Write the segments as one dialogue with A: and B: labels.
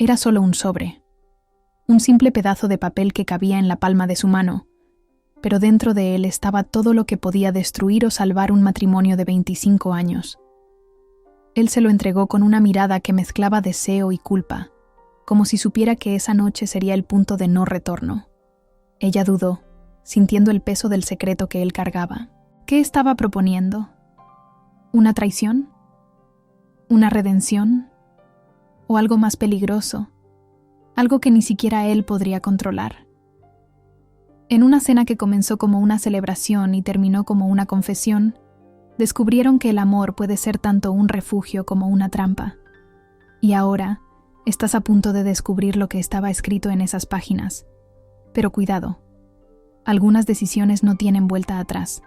A: Era solo un sobre, un simple pedazo de papel que cabía en la palma de su mano, pero dentro de él estaba todo lo que podía destruir o salvar un matrimonio de 25 años. Él se lo entregó con una mirada que mezclaba deseo y culpa, como si supiera que esa noche sería el punto de no retorno. Ella dudó, sintiendo el peso del secreto que él cargaba. ¿Qué estaba proponiendo? ¿Una traición? ¿Una redención? ¿O algo más peligroso? Algo que ni siquiera él podría controlar. En una cena que comenzó como una celebración y terminó como una confesión, descubrieron que el amor puede ser tanto un refugio como una trampa. Y ahora estás a punto de descubrir lo que estaba escrito en esas páginas. Pero cuidado, algunas decisiones no tienen vuelta atrás.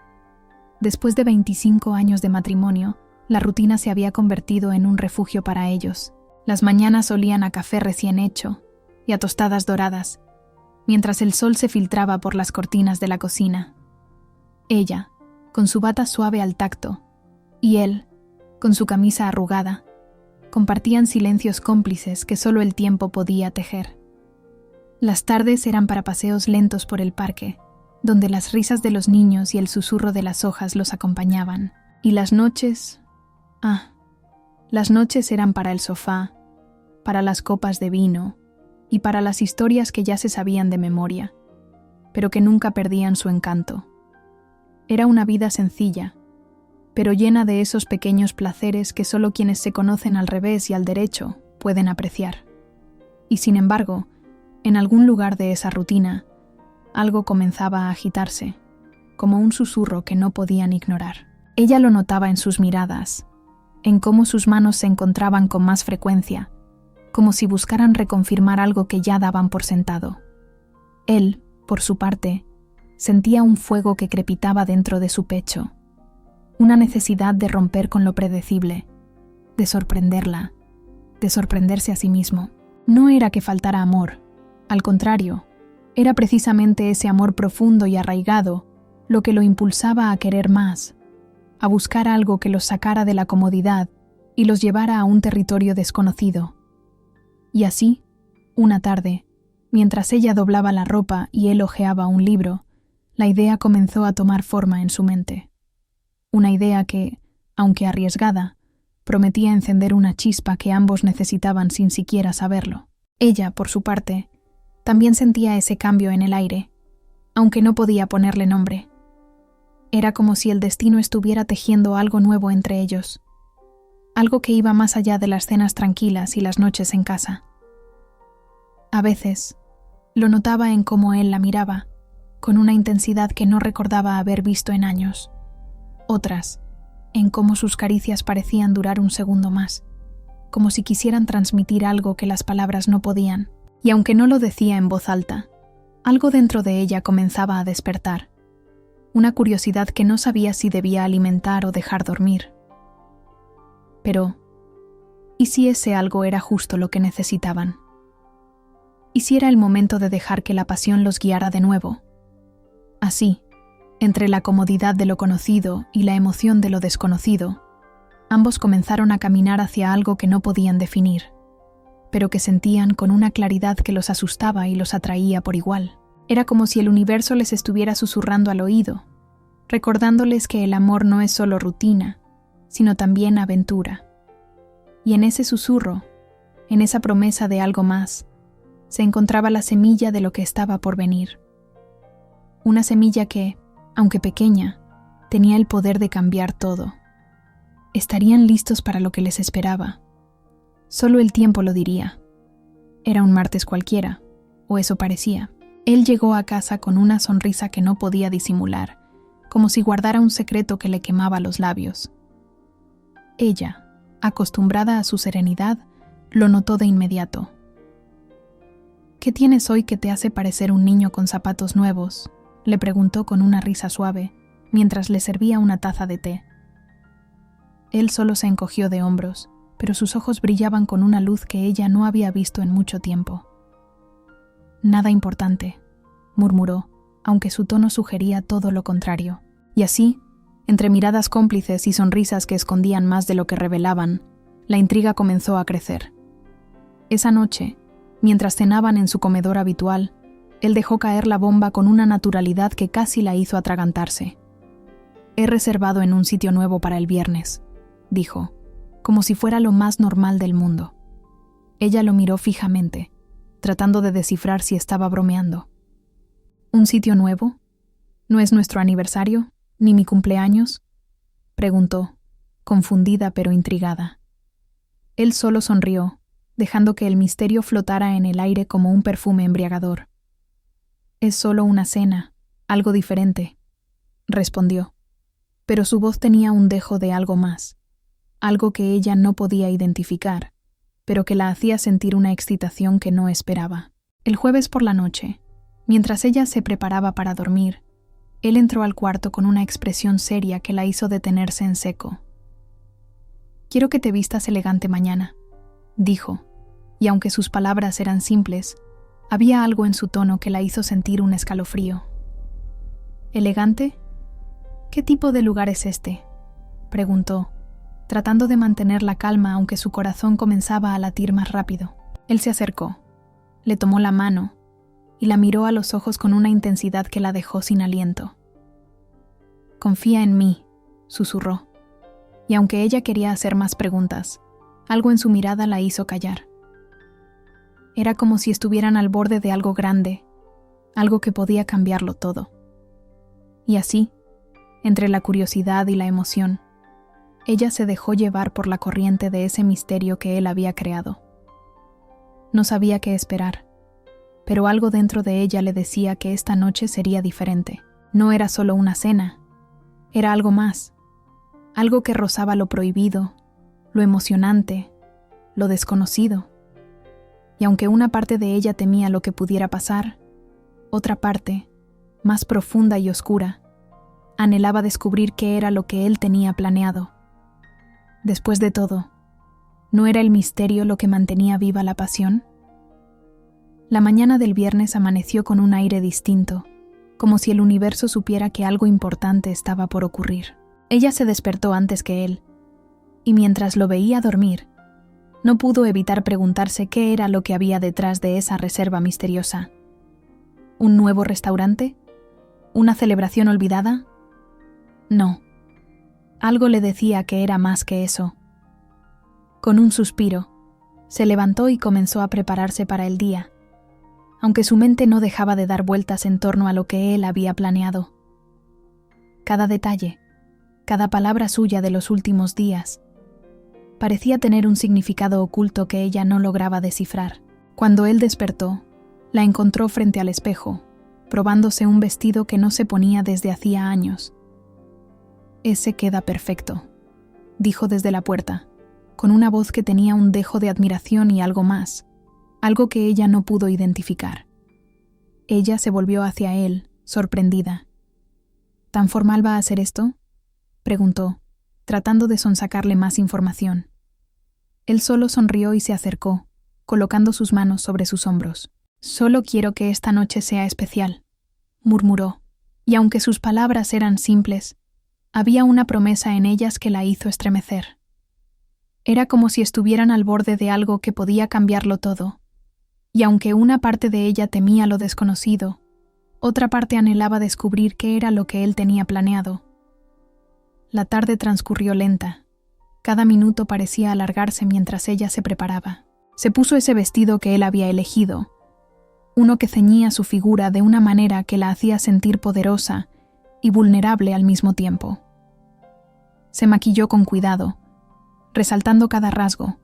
A: Después de 25 años de matrimonio, la rutina se había convertido en un refugio para ellos. Las mañanas olían a café recién hecho y a tostadas doradas, mientras el sol se filtraba por las cortinas de la cocina. Ella, con su bata suave al tacto, y él, con su camisa arrugada, compartían silencios cómplices que solo el tiempo podía tejer. Las tardes eran para paseos lentos por el parque, donde las risas de los niños y el susurro de las hojas los acompañaban. Y las noches... las noches eran para el sofá, para las copas de vino y para las historias que ya se sabían de memoria, pero que nunca perdían su encanto. Era una vida sencilla, pero llena de esos pequeños placeres que solo quienes se conocen al revés y al derecho pueden apreciar. Y sin embargo, en algún lugar de esa rutina, algo comenzaba a agitarse, como un susurro que no podían ignorar. Ella lo notaba en sus miradas, en cómo sus manos se encontraban con más frecuencia, como si buscaran reconfirmar algo que ya daban por sentado. Él, por su parte, sentía un fuego que crepitaba dentro de su pecho, una necesidad de romper con lo predecible, de sorprenderla, de sorprenderse a sí mismo. No era que faltara amor, al contrario, era precisamente ese amor profundo y arraigado lo que lo impulsaba a querer más, a buscar algo que los sacara de la comodidad y los llevara a un territorio desconocido. Y así, una tarde, mientras ella doblaba la ropa y él hojeaba un libro, la idea comenzó a tomar forma en su mente. Una idea que, aunque arriesgada, prometía encender una chispa que ambos necesitaban sin siquiera saberlo. Ella, por su parte, también sentía ese cambio en el aire, aunque no podía ponerle nombre. Era como si el destino estuviera tejiendo algo nuevo entre ellos, algo que iba más allá de las cenas tranquilas y las noches en casa. A veces, lo notaba en cómo él la miraba, con una intensidad que no recordaba haber visto en años. Otras, en cómo sus caricias parecían durar un segundo más, como si quisieran transmitir algo que las palabras no podían. Y aunque no lo decía en voz alta, algo dentro de ella comenzaba a despertar, una curiosidad que no sabía si debía alimentar o dejar dormir. Pero, ¿y si ese algo era justo lo que necesitaban? ¿Y si era el momento de dejar que la pasión los guiara de nuevo? Así, entre la comodidad de lo conocido y la emoción de lo desconocido, ambos comenzaron a caminar hacia algo que no podían definir, pero que sentían con una claridad que los asustaba y los atraía por igual. Era como si el universo les estuviera susurrando al oído, recordándoles que el amor no es solo rutina, sino también aventura. Y en ese susurro, en esa promesa de algo más, se encontraba la semilla de lo que estaba por venir. Una semilla que, aunque pequeña, tenía el poder de cambiar todo. Estarían listos para lo que les esperaba. Solo el tiempo lo diría. Era un martes cualquiera, o eso parecía. Él llegó a casa con una sonrisa que no podía disimular, como si guardara un secreto que le quemaba los labios. Ella, acostumbrada a su serenidad, lo notó de inmediato. «¿Qué tienes hoy que te hace parecer un niño con zapatos nuevos?», le preguntó con una risa suave, mientras le servía una taza de té. Él solo se encogió de hombros, pero sus ojos brillaban con una luz que ella no había visto en mucho tiempo. «Nada importante», murmuró, aunque su tono sugería todo lo contrario. Y así, entre miradas cómplices y sonrisas que escondían más de lo que revelaban, la intriga comenzó a crecer. Esa noche, Mientras cenaban en su comedor habitual, él dejó caer la bomba con una naturalidad que casi la hizo atragantarse. «He reservado en un sitio nuevo para el viernes», dijo, como si fuera lo más normal del mundo. Ella lo miró fijamente, tratando de descifrar si estaba bromeando. «¿Un sitio nuevo? ¿No es nuestro aniversario, ni mi cumpleaños?», preguntó, confundida pero intrigada. Él solo sonrió, dejando que el misterio flotara en el aire como un perfume embriagador. «Es solo una cena, algo diferente», respondió, pero su voz tenía un dejo de algo más, algo que ella no podía identificar, pero que la hacía sentir una excitación que no esperaba. El jueves por la noche, mientras ella se preparaba para dormir, él entró al cuarto con una expresión seria que la hizo detenerse en seco. «Quiero que te vistas elegante mañana», dijo, y aunque sus palabras eran simples, había algo en su tono que la hizo sentir un escalofrío. «¿Elegante? ¿Qué tipo de lugar es este?», preguntó, tratando de mantener la calma aunque su corazón comenzaba a latir más rápido. Él se acercó, le tomó la mano y la miró a los ojos con una intensidad que la dejó sin aliento. «Confía en mí», susurró, y aunque ella quería hacer más preguntas, algo en su mirada la hizo callar. Era como si estuvieran al borde de algo grande, algo que podía cambiarlo todo. Y así, entre la curiosidad y la emoción, ella se dejó llevar por la corriente de ese misterio que él había creado. No sabía qué esperar, pero algo dentro de ella le decía que esta noche sería diferente. No era solo una cena, era algo más, algo que rozaba lo prohibido, lo emocionante, lo desconocido. Y aunque una parte de ella temía lo que pudiera pasar, otra parte, más profunda y oscura, anhelaba descubrir qué era lo que él tenía planeado. Después de todo, ¿no era el misterio lo que mantenía viva la pasión? La mañana del viernes amaneció con un aire distinto, como si el universo supiera que algo importante estaba por ocurrir. Ella se despertó antes que él, y mientras lo veía dormir, no pudo evitar preguntarse qué era lo que había detrás de esa reserva misteriosa. ¿Un nuevo restaurante? ¿Una celebración olvidada? No. Algo le decía que era más que eso. Con un suspiro, se levantó y comenzó a prepararse para el día, aunque su mente no dejaba de dar vueltas en torno a lo que él había planeado. Cada detalle, cada palabra suya de los últimos días, parecía tener un significado oculto que ella no lograba descifrar. Cuando él despertó, la encontró frente al espejo, probándose un vestido que no se ponía desde hacía años. «Ese queda perfecto», dijo desde la puerta, con una voz que tenía un dejo de admiración y algo más, algo que ella no pudo identificar. Ella se volvió hacia él, sorprendida. «¿Tan formal va a ser esto?», preguntó, tratando de sonsacarle más información. Él solo sonrió y se acercó, colocando sus manos sobre sus hombros. «Solo quiero que esta noche sea especial», murmuró, y aunque sus palabras eran simples, había una promesa en ellas que la hizo estremecer. Era como si estuvieran al borde de algo que podía cambiarlo todo, y aunque una parte de ella temía lo desconocido, otra parte anhelaba descubrir qué era lo que él tenía planeado. La tarde transcurrió lenta. Cada minuto parecía alargarse mientras ella se preparaba. Se puso ese vestido que él había elegido, uno que ceñía su figura de una manera que la hacía sentir poderosa y vulnerable al mismo tiempo. Se maquilló con cuidado, resaltando cada rasgo,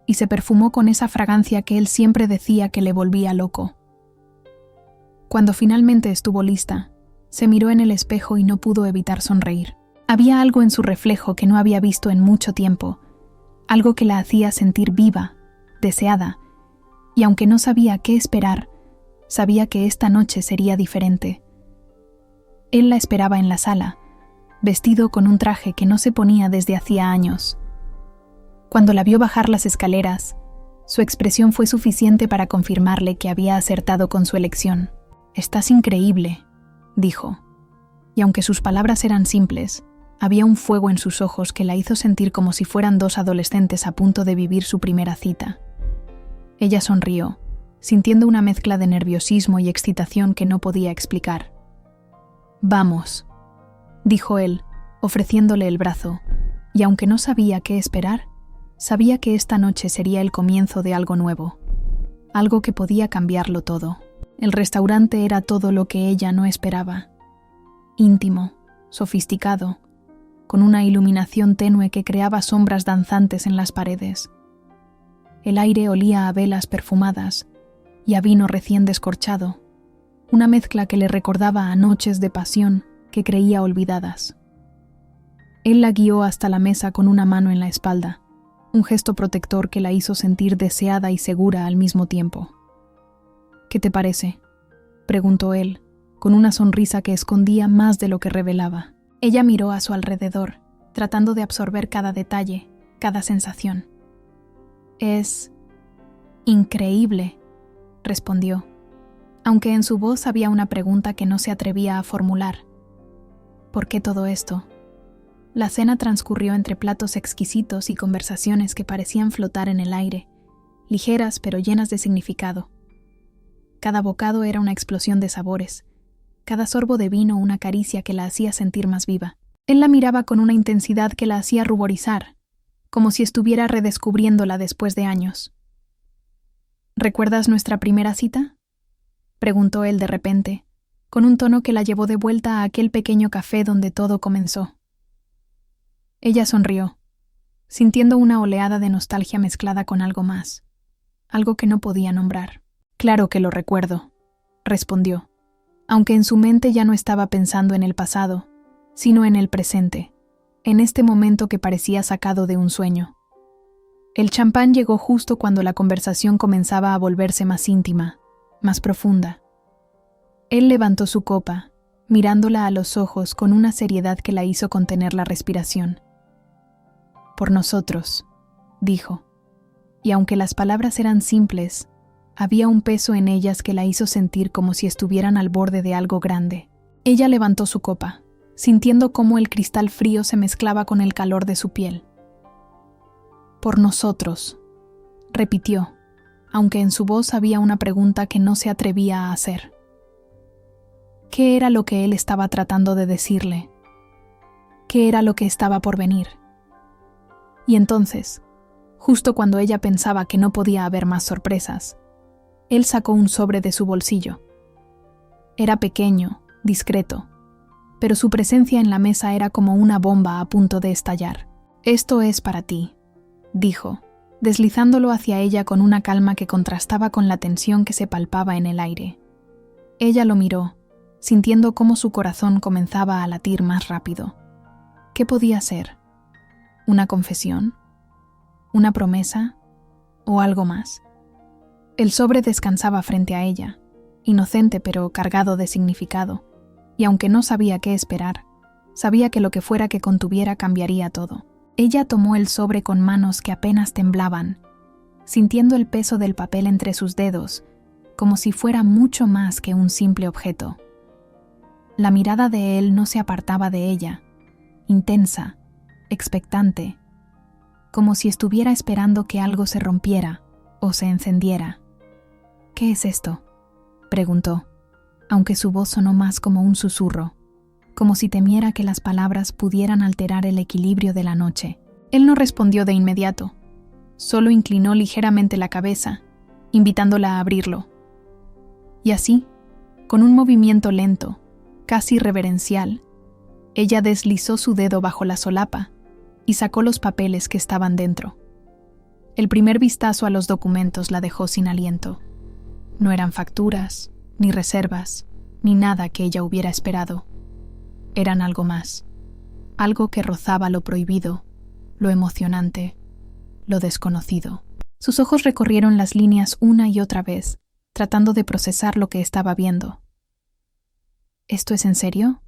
A: y se perfumó con esa fragancia que él siempre decía que le volvía loco. Cuando finalmente estuvo lista, se miró en el espejo y no pudo evitar sonreír. Había algo en su reflejo que no había visto en mucho tiempo, algo que la hacía sentir viva, deseada, y aunque no sabía qué esperar, sabía que esta noche sería diferente. Él la esperaba en la sala, vestido con un traje que no se ponía desde hacía años. Cuando la vio bajar las escaleras, su expresión fue suficiente para confirmarle que había acertado con su elección. «Estás increíble», dijo, y aunque sus palabras eran simples, había un fuego en sus ojos que la hizo sentir como si fueran dos adolescentes a punto de vivir su primera cita. Ella sonrió, sintiendo una mezcla de nerviosismo y excitación que no podía explicar. «Vamos», dijo él, ofreciéndole el brazo, y aunque no sabía qué esperar, sabía que esta noche sería el comienzo de algo nuevo, algo que podía cambiarlo todo. El restaurante era todo lo que ella no esperaba. Íntimo, sofisticado, con una iluminación tenue que creaba sombras danzantes en las paredes. El aire olía a velas perfumadas y a vino recién descorchado, una mezcla que le recordaba a noches de pasión que creía olvidadas. Él la guió hasta la mesa con una mano en la espalda, un gesto protector que la hizo sentir deseada y segura al mismo tiempo. «¿Qué te parece?», preguntó él, con una sonrisa que escondía más de lo que revelaba. Ella miró a su alrededor, tratando de absorber cada detalle, cada sensación. «Es increíble», respondió, aunque en su voz había una pregunta que no se atrevía a formular. ¿Por qué todo esto? La cena transcurrió entre platos exquisitos y conversaciones que parecían flotar en el aire, ligeras pero llenas de significado. Cada bocado era una explosión de sabores, cada sorbo de vino una caricia que la hacía sentir más viva. Él la miraba con una intensidad que la hacía ruborizar, como si estuviera redescubriéndola después de años. ¿Recuerdas nuestra primera cita?, preguntó él de repente, con un tono que la llevó de vuelta a aquel pequeño café donde todo comenzó. Ella sonrió, sintiendo una oleada de nostalgia mezclada con algo más, algo que no podía nombrar. «Claro que lo recuerdo», respondió, aunque en su mente ya no estaba pensando en el pasado, sino en el presente, en este momento que parecía sacado de un sueño. El champán llegó justo cuando la conversación comenzaba a volverse más íntima, más profunda. Él levantó su copa, mirándola a los ojos con una seriedad que la hizo contener la respiración. «Por nosotros», dijo, y aunque las palabras eran simples, había un peso en ellas que la hizo sentir como si estuvieran al borde de algo grande. Ella levantó su copa, sintiendo cómo el cristal frío se mezclaba con el calor de su piel. «Por nosotros», repitió, aunque en su voz había una pregunta que no se atrevía a hacer. ¿Qué era lo que él estaba tratando de decirle? ¿Qué era lo que estaba por venir? Y entonces, justo cuando ella pensaba que no podía haber más sorpresas, él sacó un sobre de su bolsillo. Era pequeño, discreto, pero su presencia en la mesa era como una bomba a punto de estallar. «Esto es para ti», dijo, deslizándolo hacia ella con una calma que contrastaba con la tensión que se palpaba en el aire. Ella lo miró, sintiendo cómo su corazón comenzaba a latir más rápido. ¿Qué podía ser? ¿Una confesión? ¿Una promesa? ¿O algo más? El sobre descansaba frente a ella, inocente pero cargado de significado, y aunque no sabía qué esperar, sabía que lo que fuera que contuviera cambiaría todo. Ella tomó el sobre con manos que apenas temblaban, sintiendo el peso del papel entre sus dedos, como si fuera mucho más que un simple objeto. La mirada de él no se apartaba de ella, intensa, expectante, como si estuviera esperando que algo se rompiera o se encendiera. «¿Qué es esto?», preguntó, aunque su voz sonó más como un susurro, como si temiera que las palabras pudieran alterar el equilibrio de la noche. Él no respondió de inmediato, solo inclinó ligeramente la cabeza, invitándola a abrirlo. Y así, con un movimiento lento, casi reverencial, ella deslizó su dedo bajo la solapa y sacó los papeles que estaban dentro. El primer vistazo a los documentos la dejó sin aliento. No eran facturas, ni reservas, ni nada que ella hubiera esperado. Eran algo más, algo que rozaba lo prohibido, lo emocionante, lo desconocido. Sus ojos recorrieron las líneas una y otra vez, tratando de procesar lo que estaba viendo. «¿Esto es en serio?»,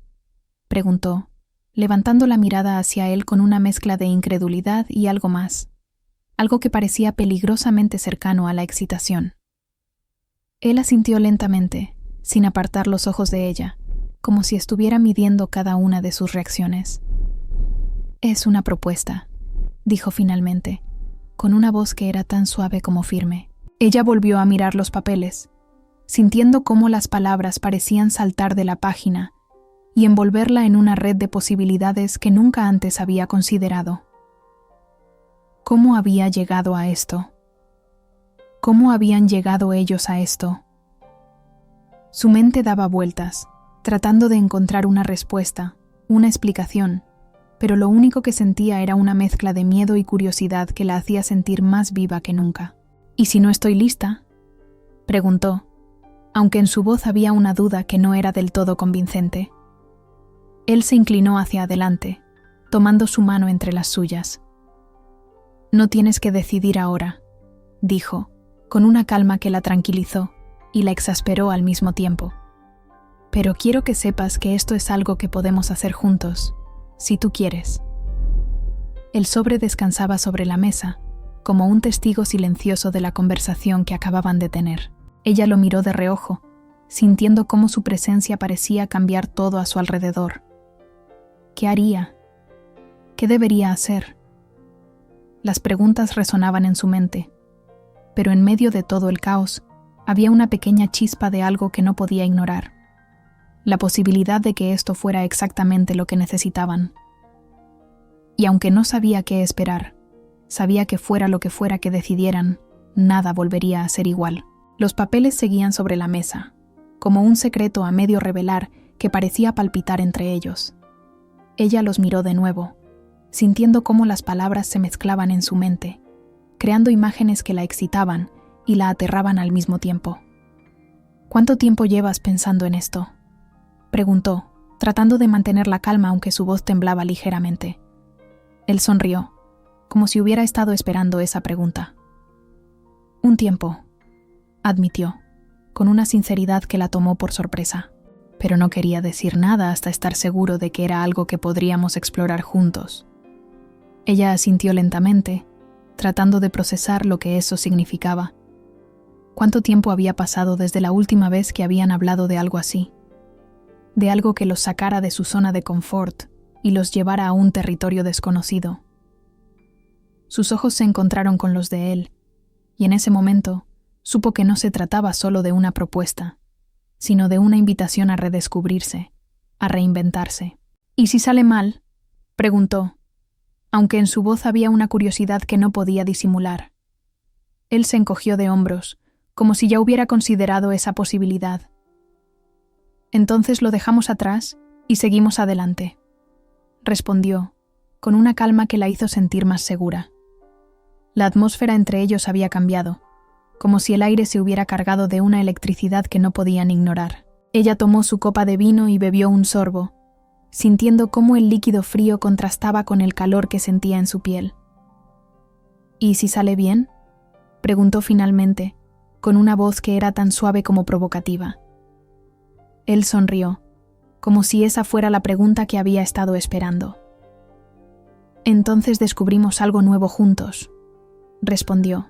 A: preguntó, levantando la mirada hacia él con una mezcla de incredulidad y algo más, algo que parecía peligrosamente cercano a la excitación. Él asintió lentamente, sin apartar los ojos de ella, como si estuviera midiendo cada una de sus reacciones. «Es una propuesta», dijo finalmente, con una voz que era tan suave como firme. Ella volvió a mirar los papeles, sintiendo cómo las palabras parecían saltar de la página y envolverla en una red de posibilidades que nunca antes había considerado. ¿Cómo había llegado a esto? ¿Cómo habían llegado ellos a esto? Su mente daba vueltas, tratando de encontrar una respuesta, una explicación, pero lo único que sentía era una mezcla de miedo y curiosidad que la hacía sentir más viva que nunca. ¿Y si no estoy lista?, preguntó, aunque en su voz había una duda que no era del todo convincente. Él se inclinó hacia adelante, tomando su mano entre las suyas. «No tienes que decidir ahora», dijo, con una calma que la tranquilizó y la exasperó al mismo tiempo. «Pero quiero que sepas que esto es algo que podemos hacer juntos, si tú quieres». El sobre descansaba sobre la mesa, como un testigo silencioso de la conversación que acababan de tener. Ella lo miró de reojo, sintiendo cómo su presencia parecía cambiar todo a su alrededor. ¿Qué haría? ¿Qué debería hacer? Las preguntas resonaban en su mente, pero en medio de todo el caos había una pequeña chispa de algo que no podía ignorar, la posibilidad de que esto fuera exactamente lo que necesitaban. Y aunque no sabía qué esperar, sabía que fuera lo que fuera que decidieran, nada volvería a ser igual. Los papeles seguían sobre la mesa, como un secreto a medio revelar que parecía palpitar entre ellos. Ella los miró de nuevo, sintiendo cómo las palabras se mezclaban en su mente, creando imágenes que la excitaban y la aterraban al mismo tiempo. «¿Cuánto tiempo llevas pensando en esto?», preguntó, tratando de mantener la calma aunque su voz temblaba ligeramente. Él sonrió, como si hubiera estado esperando esa pregunta. «Un tiempo», admitió, con una sinceridad que la tomó por sorpresa. Pero no quería decir nada hasta estar seguro de que era algo que podríamos explorar juntos. Ella asintió lentamente, tratando de procesar lo que eso significaba. ¿Cuánto tiempo había pasado desde la última vez que habían hablado de algo así? De algo que los sacara de su zona de confort y los llevara a un territorio desconocido. Sus ojos se encontraron con los de él, y en ese momento supo que no se trataba solo de una propuesta, sino de una invitación a redescubrirse, a reinventarse. «¿Y si sale mal?», preguntó, aunque en su voz había una curiosidad que no podía disimular. Él se encogió de hombros, como si ya hubiera considerado esa posibilidad. «Entonces lo dejamos atrás y seguimos adelante», respondió, con una calma que la hizo sentir más segura. La atmósfera entre ellos había cambiado, como si el aire se hubiera cargado de una electricidad que no podían ignorar. Ella tomó su copa de vino y bebió un sorbo, sintiendo cómo el líquido frío contrastaba con el calor que sentía en su piel. «¿Y si sale bien?», preguntó finalmente, con una voz que era tan suave como provocativa. Él sonrió, como si esa fuera la pregunta que había estado esperando. «Entonces descubrimos algo nuevo juntos», respondió.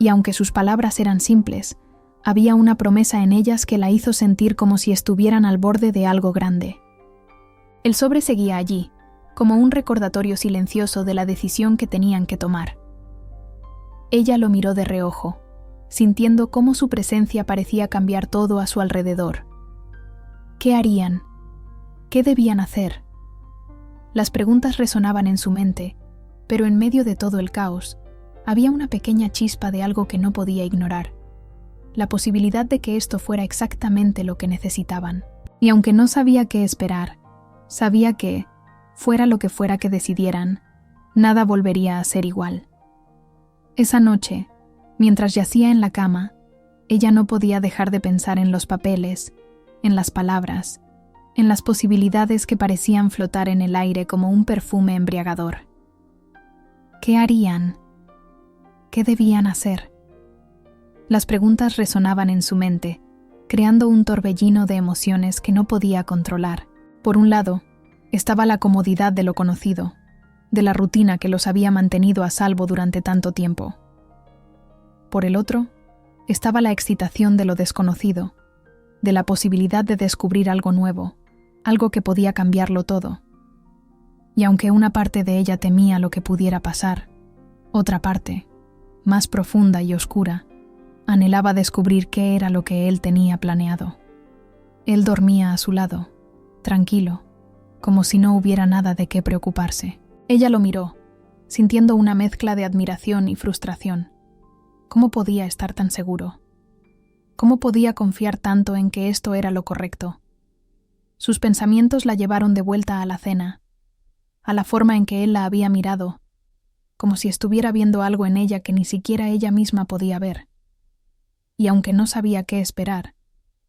A: Y aunque sus palabras eran simples, había una promesa en ellas que la hizo sentir como si estuvieran al borde de algo grande. El sobre seguía allí, como un recordatorio silencioso de la decisión que tenían que tomar. Ella lo miró de reojo, sintiendo cómo su presencia parecía cambiar todo a su alrededor. ¿Qué harían? ¿Qué debían hacer? Las preguntas resonaban en su mente, pero en medio de todo el caos, había una pequeña chispa de algo que no podía ignorar, la posibilidad de que esto fuera exactamente lo que necesitaban. Y aunque no sabía qué esperar, sabía que, fuera lo que fuera que decidieran, nada volvería a ser igual. Esa noche, mientras yacía en la cama, ella no podía dejar de pensar en los papeles, en las palabras, en las posibilidades que parecían flotar en el aire como un perfume embriagador. ¿Qué harían? ¿Qué debían hacer? Las preguntas resonaban en su mente, creando un torbellino de emociones que no podía controlar. Por un lado, estaba la comodidad de lo conocido, de la rutina que los había mantenido a salvo durante tanto tiempo. Por el otro, estaba la excitación de lo desconocido, de la posibilidad de descubrir algo nuevo, algo que podía cambiarlo todo. Y aunque una parte de ella temía lo que pudiera pasar, otra parte, más profunda y oscura, Anhelaba descubrir qué era lo que él tenía planeado. Él dormía a su lado, tranquilo, como si no hubiera nada de qué preocuparse. Ella lo miró, sintiendo una mezcla de admiración y frustración. ¿Cómo podía estar tan seguro? ¿Cómo podía confiar tanto en que esto era lo correcto? Sus pensamientos la llevaron de vuelta a la cena, a la forma en que él la había mirado, como si estuviera viendo algo en ella que ni siquiera ella misma podía ver. Y aunque no sabía qué esperar,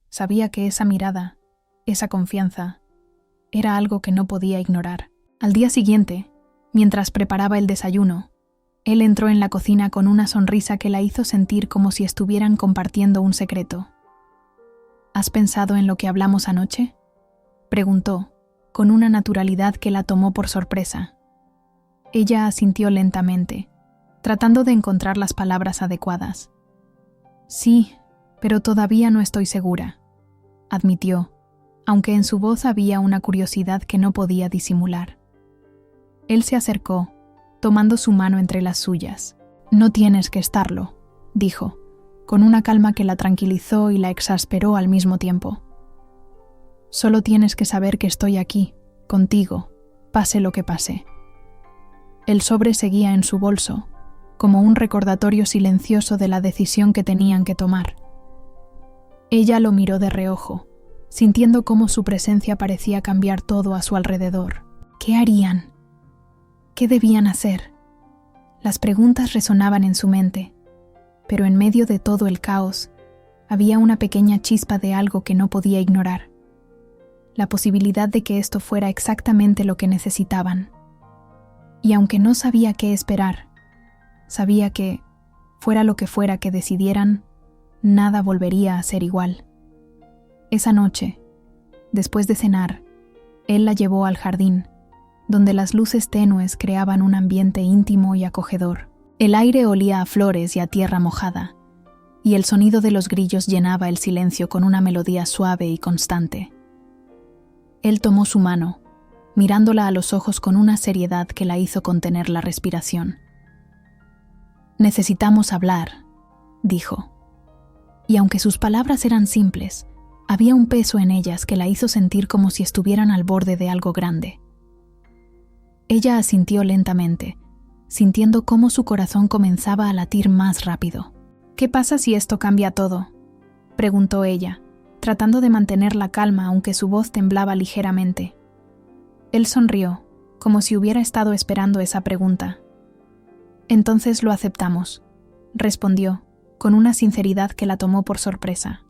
A: sabía que esa mirada, esa confianza, era algo que no podía ignorar. Al día siguiente, mientras preparaba el desayuno, él entró en la cocina con una sonrisa que la hizo sentir como si estuvieran compartiendo un secreto. ¿Has pensado en lo que hablamos anoche?, preguntó, con una naturalidad que la tomó por sorpresa. Ella asintió lentamente, tratando de encontrar las palabras adecuadas. Sí, pero todavía no estoy segura, admitió, aunque en su voz había una curiosidad que no podía disimular. Él se acercó, tomando su mano entre las suyas. No tienes que estarlo, dijo, con una calma que la tranquilizó y la exasperó al mismo tiempo. Solo tienes que saber que estoy aquí, contigo, pase lo que pase. El sobre seguía en su bolso, como un recordatorio silencioso de la decisión que tenían que tomar. Ella lo miró de reojo, sintiendo cómo su presencia parecía cambiar todo a su alrededor. ¿Qué harían? ¿Qué debían hacer? Las preguntas resonaban en su mente, pero en medio de todo el caos, había una pequeña chispa de algo que no podía ignorar. La posibilidad de que esto fuera exactamente lo que necesitaban. Y aunque no sabía qué esperar, sabía que, fuera lo que fuera que decidieran, nada volvería a ser igual. Esa noche, después de cenar, él la llevó al jardín, donde las luces tenues creaban un ambiente íntimo y acogedor. El aire olía a flores y a tierra mojada, y el sonido de los grillos llenaba el silencio con una melodía suave y constante. Él tomó su mano, mirándola a los ojos con una seriedad que la hizo contener la respiración. Necesitamos hablar, dijo. Y aunque sus palabras eran simples, había un peso en ellas que la hizo sentir como si estuvieran al borde de algo grande. Ella asintió lentamente, sintiendo cómo su corazón comenzaba a latir más rápido. ¿Qué pasa si esto cambia todo?, preguntó ella, tratando de mantener la calma aunque su voz temblaba ligeramente. Él sonrió, como si hubiera estado esperando esa pregunta. Entonces lo aceptamos, respondió, con una sinceridad que la tomó por sorpresa.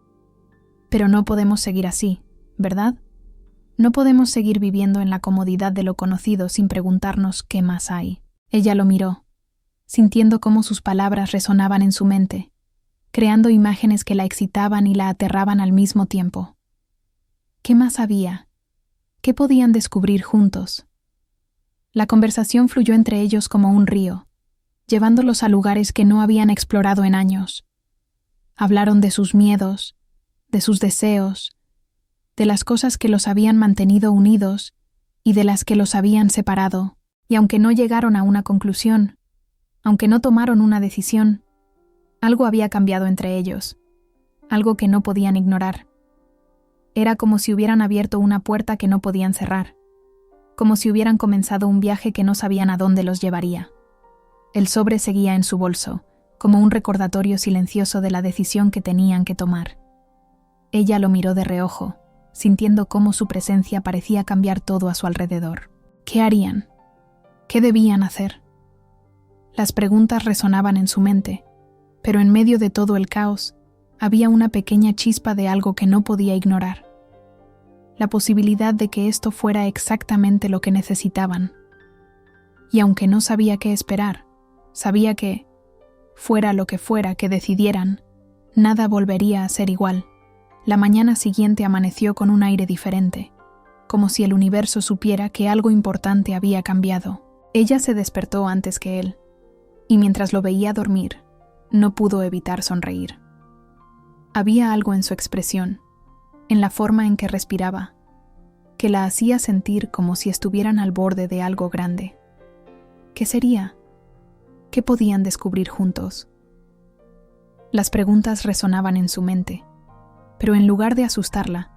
A: Pero no podemos seguir así, ¿verdad? No podemos seguir viviendo en la comodidad de lo conocido sin preguntarnos qué más hay. Ella lo miró, sintiendo cómo sus palabras resonaban en su mente, creando imágenes que la excitaban y la aterraban al mismo tiempo. ¿Qué más había? ¿Qué podían descubrir juntos? La conversación fluyó entre ellos como un río, llevándolos a lugares que no habían explorado en años. Hablaron de sus miedos, de sus deseos, de las cosas que los habían mantenido unidos y de las que los habían separado, y aunque no llegaron a una conclusión, aunque no tomaron una decisión, algo había cambiado entre ellos, algo que no podían ignorar. Era como si hubieran abierto una puerta que no podían cerrar, como si hubieran comenzado un viaje que no sabían a dónde los llevaría. El sobre seguía en su bolso, como un recordatorio silencioso de la decisión que tenían que tomar. Ella lo miró de reojo, sintiendo cómo su presencia parecía cambiar todo a su alrededor. ¿Qué harían? ¿Qué debían hacer? Las preguntas resonaban en su mente, pero en medio de todo el caos, había una pequeña chispa de algo que no podía ignorar. La posibilidad de que esto fuera exactamente lo que necesitaban. Y aunque no sabía qué esperar, sabía que, fuera lo que fuera que decidieran, nada volvería a ser igual. La mañana siguiente amaneció con un aire diferente, como si el universo supiera que algo importante había cambiado. Ella se despertó antes que él, y mientras lo veía dormir, no pudo evitar sonreír. Había algo en su expresión, en la forma en que respiraba, que la hacía sentir como si estuvieran al borde de algo grande. ¿Qué sería? ¿Qué podían descubrir juntos? Las preguntas resonaban en su mente, pero en lugar de asustarla,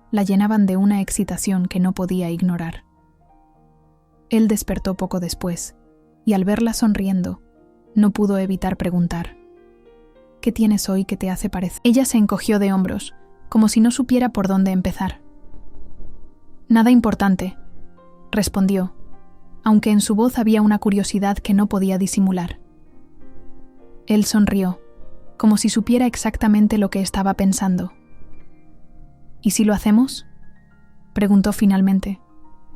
A: la llenaban de una excitación que no podía ignorar. Él despertó poco después, y al verla sonriendo, no pudo evitar preguntar: ¿qué tienes hoy que te hace parecer? Ella se encogió de hombros, como si no supiera por dónde empezar. Nada importante, respondió, aunque en su voz había una curiosidad que no podía disimular. Él sonrió, como si supiera exactamente lo que estaba pensando. ¿Y si lo hacemos?, preguntó finalmente,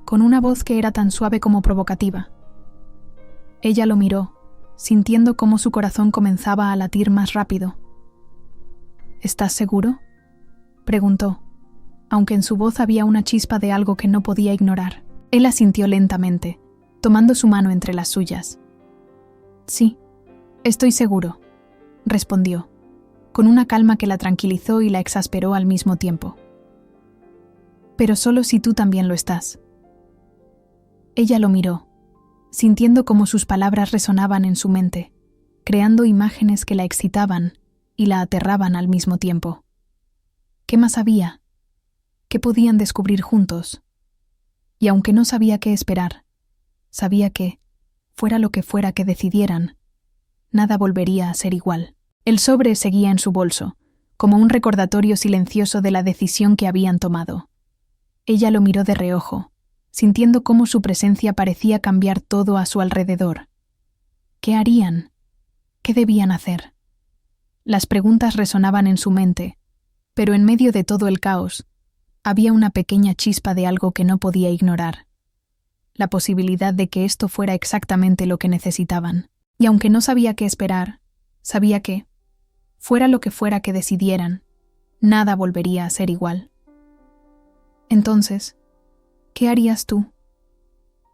A: con una voz que era tan suave como provocativa. Ella lo miró, sintiendo cómo su corazón comenzaba a latir más rápido. ¿Estás seguro?, preguntó, aunque en su voz había una chispa de algo que no podía ignorar. Él asintió lentamente, tomando su mano entre las suyas. Sí, estoy seguro, respondió, con una calma que la tranquilizó y la exasperó al mismo tiempo. Pero solo si tú también lo estás. Ella lo miró, sintiendo cómo sus palabras resonaban en su mente, creando imágenes que la excitaban y la aterraban al mismo tiempo. ¿Qué más había? ¿Qué podían descubrir juntos? Y aunque no sabía qué esperar, sabía que, fuera lo que fuera que decidieran, nada volvería a ser igual. El sobre seguía en su bolso, como un recordatorio silencioso de la decisión que habían tomado. Ella lo miró de reojo, sintiendo cómo su presencia parecía cambiar todo a su alrededor. ¿Qué harían? ¿Qué debían hacer? Las preguntas resonaban en su mente, pero en medio de todo el caos, había una pequeña chispa de algo que no podía ignorar. La posibilidad de que esto fuera exactamente lo que necesitaban. Y aunque no sabía qué esperar, sabía que, fuera lo que fuera que decidieran, nada volvería a ser igual. Entonces, ¿qué harías tú?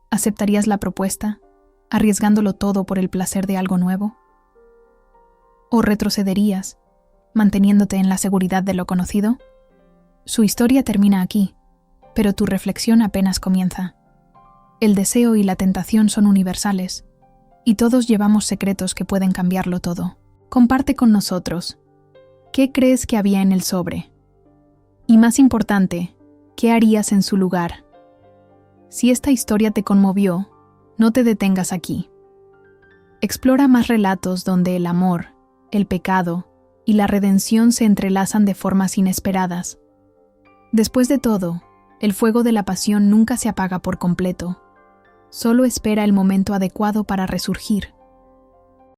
A: ¿Aceptarías la propuesta, arriesgándolo todo por el placer de algo nuevo? ¿O retrocederías, manteniéndote en la seguridad de lo conocido? Su historia termina aquí, pero tu reflexión apenas comienza. El deseo y la tentación son universales, y todos llevamos secretos que pueden cambiarlo todo. Comparte con nosotros. ¿Qué crees que había en el sobre? Y más importante, ¿qué harías en su lugar? Si esta historia te conmovió, no te detengas aquí. Explora más relatos donde el amor, el pecado y la redención se entrelazan de formas inesperadas. Después de todo, el fuego de la pasión nunca se apaga por completo. Solo espera el momento adecuado para resurgir.